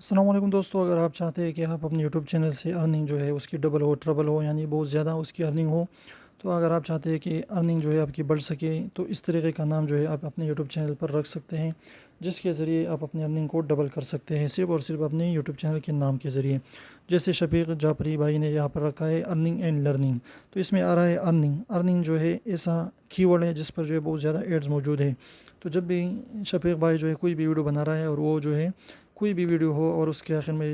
السلام علیکم دوستو، اگر آپ چاہتے ہیں کہ آپ اپنے یوٹیوب چینل سے ارننگ جو ہے اس کی ڈبل ہو ٹربل ہو، یعنی بہت زیادہ اس کی ارننگ ہو، تو اگر آپ چاہتے ہیں کہ ارننگ جو ہے آپ کی بڑھ سکے، تو اس طریقے کا نام جو ہے آپ اپنے یوٹیوب چینل پر رکھ سکتے ہیں، جس کے ذریعے آپ اپنے ارننگ کو ڈبل کر سکتے ہیں، صرف اور صرف اپنے یوٹیوب چینل کے نام کے ذریعے۔ جیسے شفیق جعفری بھائی نے یہاں پر رکھا ہے ارننگ اینڈ لرننگ، تو اس میں آ رہا ہے ارننگ جو ہے ایسا کی ورڈ ہے جس پر جو ہے بہت زیادہ ایڈز موجود ہے۔ تو جب بھی شفیق بھائی جو ہے کوئی بھی ویڈیو بنا رہا ہے اور وہ جو ہے کوئی بھی ویڈیو ہو اور اس کے آخر میں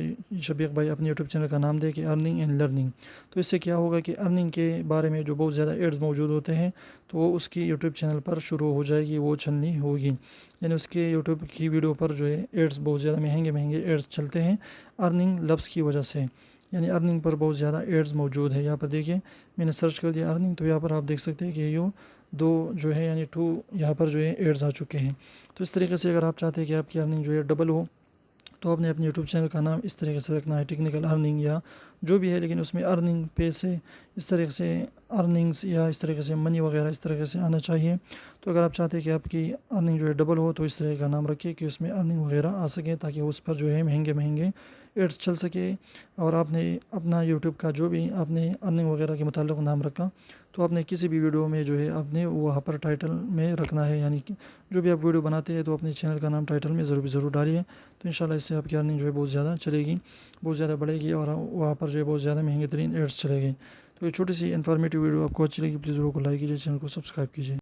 شفیق بھائی اپنے یوٹیوب چینل کا نام دے کہ ارننگ اینڈ لرننگ، تو اس سے کیا ہوگا کہ ارننگ کے بارے میں جو بہت زیادہ ایڈز موجود ہوتے ہیں تو وہ اس کی یوٹیوب چینل پر شروع ہو جائے گی، وہ چلنی ہوگی، یعنی اس کے یوٹیوب کی ویڈیو پر جو ہے ایڈز بہت زیادہ مہنگے ایڈز چلتے ہیں ارننگ لفظ کی وجہ سے، یعنی ارننگ پر بہت زیادہ ایڈز موجود ہے۔ یہاں پر دیکھیے میں نے سرچ کر دیا ارننگ، تو یہاں پر آپ دیکھ سکتے ہیں کہ یہ دو جو ہے یعنی ٹو یہاں پر جو ہے ایڈز آ چکے ہیں۔ تو اس طریقے سے اگر آپ چاہتے ہیں کہ آپ کی ارننگ جو ہے ڈبل ہو، تو آپ نے اپنے یوٹیوب چینل کا نام اس طریقے سے رکھنا ہے، ٹیکنیکل ارننگ یا جو بھی ہے، لیکن اس میں ارننگ پیسے اس طریقے سے ارننگس یا اس طریقے سے منی وغیرہ اس طریقے سے آنا چاہیے۔ تو اگر آپ چاہتے ہیں کہ آپ کی ارننگ جو ہے ڈبل ہو، تو اس طرح کا نام رکھیے کہ اس میں ارننگ وغیرہ آ سکے، تاکہ اس پر جو ہے مہنگے ایڈس چل سکے۔ اور آپ نے اپنا یوٹیوب کا جو بھی آپ نے ارننگ وغیرہ کے متعلق نام رکھا، تو آپ نے کسی بھی ویڈیو میں جو ہے آپ نے وہاں پر ٹائٹل میں رکھنا ہے، یعنی کہ جو بھی آپ ویڈیو بناتے ہیں تو اپنے چینل کا نام ٹائٹل میں ضرور ڈالیے، تو انشاءاللہ اس سے آپ کی ارننگ جو ہے بہت زیادہ چلے گی، بہت زیادہ بڑھے گی، اور وہاں پر جو ہے بہت زیادہ مہنگے ترین ایڈس چلے گی۔ تو یہ چھوٹی سی انفارمیٹیو ویڈیو آپ کو اچھی لگی، پلیز ویڈیو کو لائک کیجیے، چینل کو سبسکرائب کیجیے۔